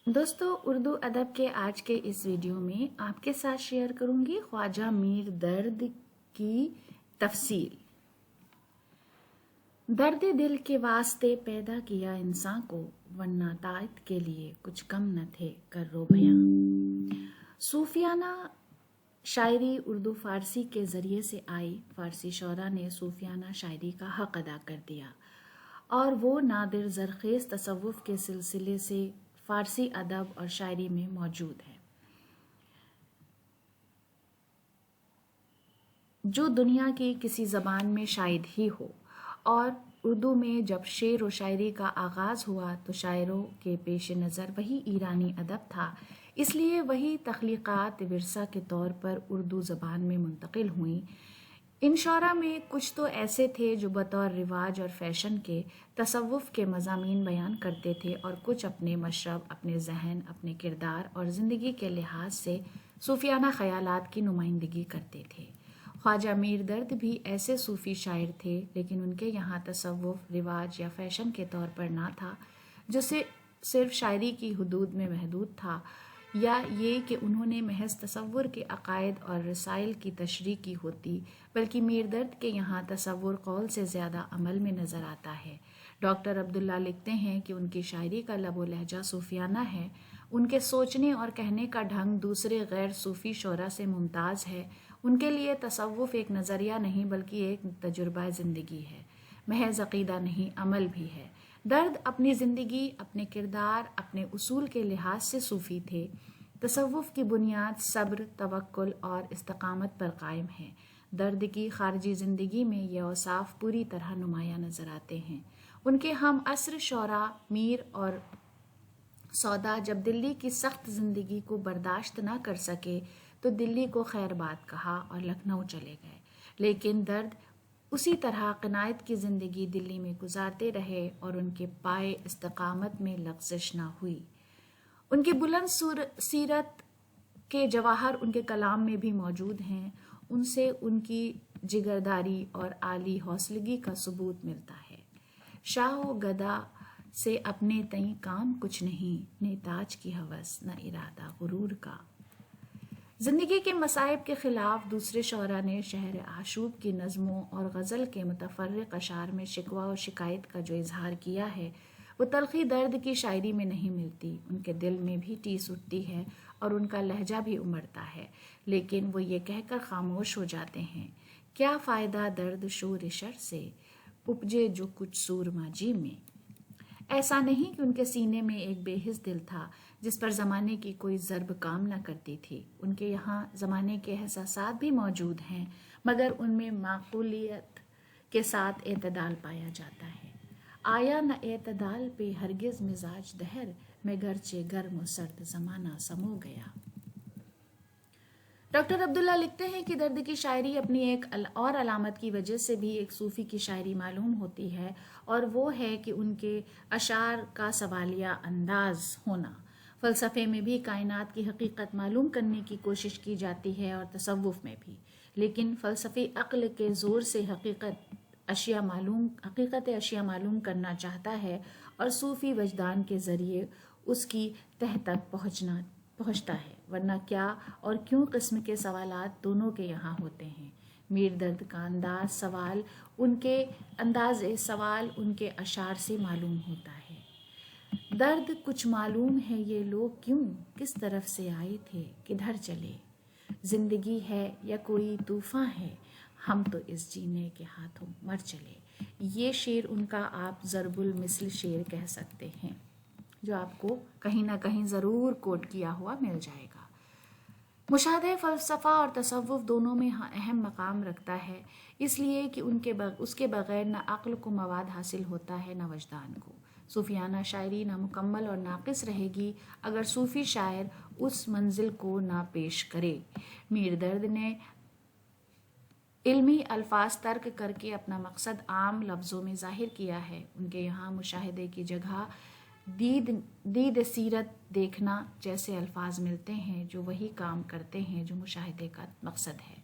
दोस्तों, उर्दू अदब के आज के इस वीडियो में आपके साथ शेयर करूंगी ख्वाजा मीर दर्द की तफसील। दर्द दिल के वास्ते पैदा किया इंसान को, वरना तायत के लिए कुछ कम न थे कर्रो बयां। सूफियाना शायरी उर्दू फारसी के ज़रिए से आई। फारसी शौरा ने सूफियाना शायरी का हक अदा कर दिया और वो नादिर ज़रख़ेज़ तसव्वुफ़ के सिलसिले से फ़ारसी अदब और शायरी में मौजूद है, जो दुनिया की किसी ज़बान में शायद ही हो। और उर्दू में जब शेर व शायरी का आगाज़ हुआ तो शायरों के पेश नज़र वही ईरानी अदब था, इसलिए वही तख्लीक़ात विरसा के तौर पर उर्दू ज़बान में मुंतकिल हुई। इन शौरा में कुछ तो ऐसे थे जो बतौर रिवाज और फैशन के तसव्वुफ़ के मज़ामीन बयान करते थे, और कुछ अपने मशरब, अपने जहन, अपने किरदार और ज़िंदगी के लिहाज से सूफियाना ख़यालात की नुमाइंदगी करते थे। ख्वाजा मीर दर्द भी ऐसे सूफ़ी शायर थे, लेकिन उनके यहाँ तसव्वुफ़ रिवाज या फैशन के तौर पर ना था, जो सिर्फ शायरी की हदूद में महदूद था, या ये कि उन्होंने महज तसव्वुर के अकायद और रसाइल की तशरीह की होती, बल्कि मीर दर्द के यहाँ तसव्वुर कौल से ज़्यादा अमल में नज़र आता है। डॉक्टर अब्दुल्ला लिखते हैं कि उनकी शायरी का लबो लहजा सूफियाना है। उनके सोचने और कहने का ढंग दूसरे गैर सूफ़ी शोरा से मुमताज़ है। उनके लिए तसव्वुफ़ एक नज़रिया नहीं बल्कि एक तजुर्बा ज़िंदगी है, महज अक़ीदा नहीं, अमल भी है। दर्द अपनी ज़िंदगी, अपने किरदार, अपने उसूल के लिहाज से सूफ़ी थे। तसव्वुफ़ की बुनियाद सब्र, तवक्कुल और इस्तिक़ामत पर कायम है। दर्द की ख़ारजी ज़िंदगी में ये औसाफ़ पूरी तरह नुमायाँ नज़र आते हैं। उनके हम असर शौरा मीर और सौदा जब दिल्ली की सख्त ज़िंदगी को बर्दाश्त ना कर सके तो दिल्ली को खैरबाद कहा और लखनऊ चले गए, लेकिन दर्द उसी तरह क़नायत की ज़िंदगी दिल्ली में गुजारते रहे और उनके पाए इस्तिक़ामत में लग़ज़श ना हुई। उनकी बुलंद सीरत के जवाहर उनके कलाम में भी मौजूद हैं। उनसे उनकी जिगरदारी और आली हौसलगी का सबूत मिलता है। शाह व गदा से अपने तई काम कुछ नहीं, न ताज की हवस न इरादा गुरूर का। ज़िंदगी के मसाइब के ख़िलाफ़ दूसरे शौरा ने शहर आशूब की नज़मों और गज़ल के मुतफ़र्रिक़ अशार में शिकवा और शिकायत का जो इजहार किया है, वो तलख़ी दर्द की शायरी में नहीं मिलती। उनके दिल में भी टीस उठती है और उनका लहजा भी उमड़ता है, लेकिन वो ये कहकर खामोश हो जाते हैं, क्या फ़ायदा दर्द शोर शर से, उपजे जो कुछ सूरमा जी में। ऐसा नहीं कि उनके सीने में एक बेहिस दिल था जिस पर ज़माने की कोई ज़र्ब काम न करती थी। उनके यहाँ ज़माने के एहसासात भी मौजूद हैं, मगर उनमें माकूलियत के साथ एतदाल पाया जाता है। आया न एतदाल पे हरगिज़ मिजाज दहर में, गरचे गर्म सर्द ज़माना समो गया। डॉक्टर अब्दुल्ला लिखते हैं कि दर्द की शायरी अपनी एक और अलामत की वजह से भी एक सूफ़ी की शायरी मालूम होती है, और वो है कि उनके अशार का सवालिया अंदाज होना। फ़लसफ़े में भी कायनात की हकीकत मालूम करने की कोशिश की जाती है और तसव्वुफ़ में भी, लेकिन फ़लसफ़ी अक्ल के ज़ोर से हकीकत अशिया मालूम करना चाहता है, और सूफ़ी वजदान के ज़रिए उसकी तह तक पहुँचता है। वरना क्या और क्यों किस्म के सवालात दोनों के यहाँ होते हैं। मीर दर्द का अंदाज़ सवाल उनके अशार से मालूम होता है। दर्द कुछ मालूम है ये लोग क्यों, किस तरफ से आए थे, किधर चले, ज़िंदगी है या कोई तूफ़ान है, हम तो इस जीने के हाथों मर चले। ये शेर उनका आप ज़रबुल मिसल शेर कह सकते हैं, जो आपको कहीं ना कहीं ज़रूर कोट किया हुआ मिल जाएगा। मुशाहदे फ़लसफ़ा और तसव्वुफ़ दोनों में अहम मकाम रखता है, इसलिए कि उसके बग़ैर न अक़्ल को मवाद हासिल होता है न वजदान को। सूफियाना शायरी नामुकम्मल और नाक़िस रहेगी अगर सूफ़ी शायर उस मंजिल को ना पेश करे। मीर दर्द ने इल्मी अल्फाज तर्क करके अपना मकसद आम लफ्ज़ों में ज़ाहिर किया है। उनके यहाँ मुशाहिदे की जगह दीद सीरत देखना जैसे अल्फाज मिलते हैं, जो वही काम करते हैं जो मुशाहिदे का मकसद है।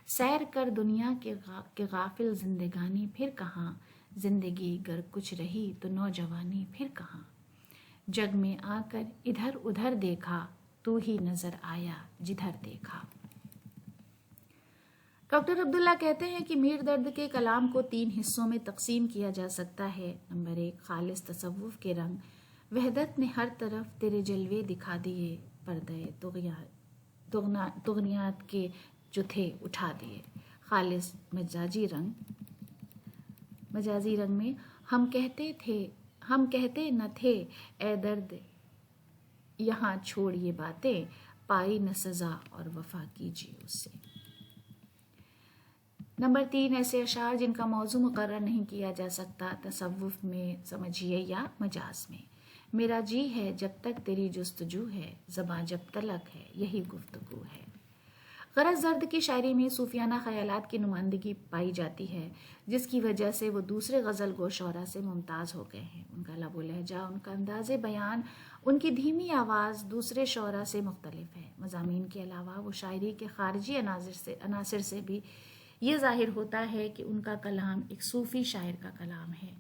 सैर कर दुनिया के गाफिल जिंदगानी फिर कहाँ, जिंदगी गर कुछ रही तो नौजवानी फिर कहाँ। जग में आकर इधर उधर देखा, तू ही नजर आया जिधर देखा। डॉक्टर अब्दुल्ला कहते हैं कि मीर दर्द के कलाम को 3 हिस्सों में तकसीम किया जा सकता है। नंबर 1, खालिस तसव्वुफ के रंग, वहदत ने हर तरफ तेरे जलवे दिखा दिए, पर्दे तुगनियात के जो थे उठा दिए। खालिस मजाजी रंग में हम कहते न थे ए दर्द यहाँ छोड़ ये बातें, पाई न सजा और वफा कीजिए उससे। नंबर 3, ऐसे अशार जिनका मौजू मुकर्रर नहीं किया जा सकता, तसव्वुफ में समझिए या मजाज में। मेरा जी है जब तक तेरी जुस्तजू है, ज़बां जब तलक है यही गुफ्तगू है। गरज दर्द की शायरी में सूफियाना ख्यालात की नुमाइंदगी पाई जाती है, जिसकी वजह से वो दूसरे गज़ल गो शौरा से मुमताज़ हो गए हैं। उनका लबो लहजा, उनका अंदाज़े बयान, उनकी धीमी आवाज़ दूसरे शौरा से मुख्तलिफ है। मज़ामीन के अलावा वो शायरी के खारजी अनासिर से भी ये ज़ाहिर होता है कि उनका कलाम एक सूफ़ी शायर का कलाम है।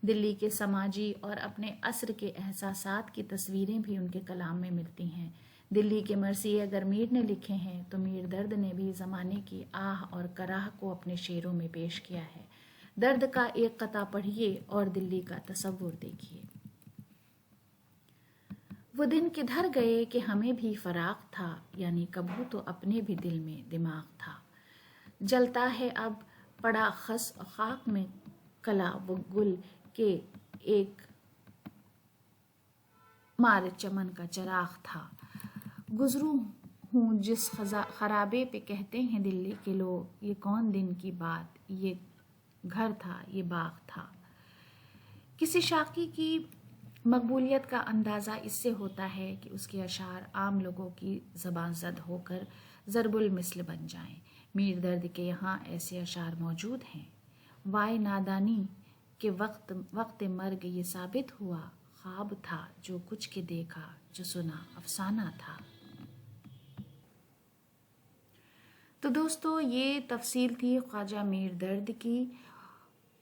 दिल्ली के समाजी और अपने असर के एहसासात की तस्वीरें भी उनके कलाम में मिलती हैं। दिल्ली के मरसी अगर मीर ने लिखे हैं तो मीर दर्द ने भी ज़माने की आह और कराह को अपने शेरों में पेश किया है। दर्द का एक कता पढ़िए और दिल्ली का तसव्वुर देखिए। वो दिन किधर गए कि हमें भी फराक था, यानी कबू तो अपने भी दिल में दिमाग था। जलता है अब पड़ा खस और खाक में कला वो गुल के एक मार चमन का चराग था। गुजरू हूँ जिस खराबे पे कहते हैं दिल्ली के लोग, ये कौन दिन की बात, ये घर था ये बाग था। किसी शाकी की मकबूलियत का अंदाज़ा इससे होता है कि उसके अशार आम लोगों की ज़बान ज़द होकर ज़रबुल मिसल बन जाएं। मीर दर्द के यहाँ ऐसे अशार मौजूद हैं। वाय नादानी के वक्त मर्ग ये साबित हुआ, ख्वाब था जो कुछ के देखा, जो सुना अफसाना था। तो दोस्तों, ये तफसील थी ख्वाजा मीर दर्द की।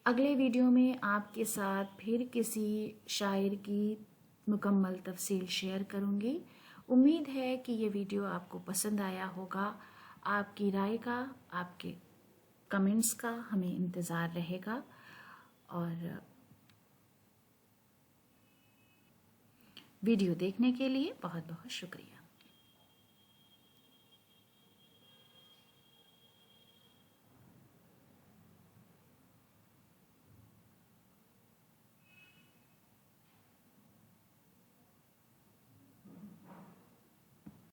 अगले वीडियो में आपके साथ फिर किसी शायर की मुकम्मल तफसील शेयर करूँगी। उम्मीद है कि ये वीडियो आपको पसंद आया होगा। आपकी राय का, आपके कमेंट्स का हमें इंतज़ार रहेगा। और वीडियो देखने के लिए बहुत बहुत शुक्रिया।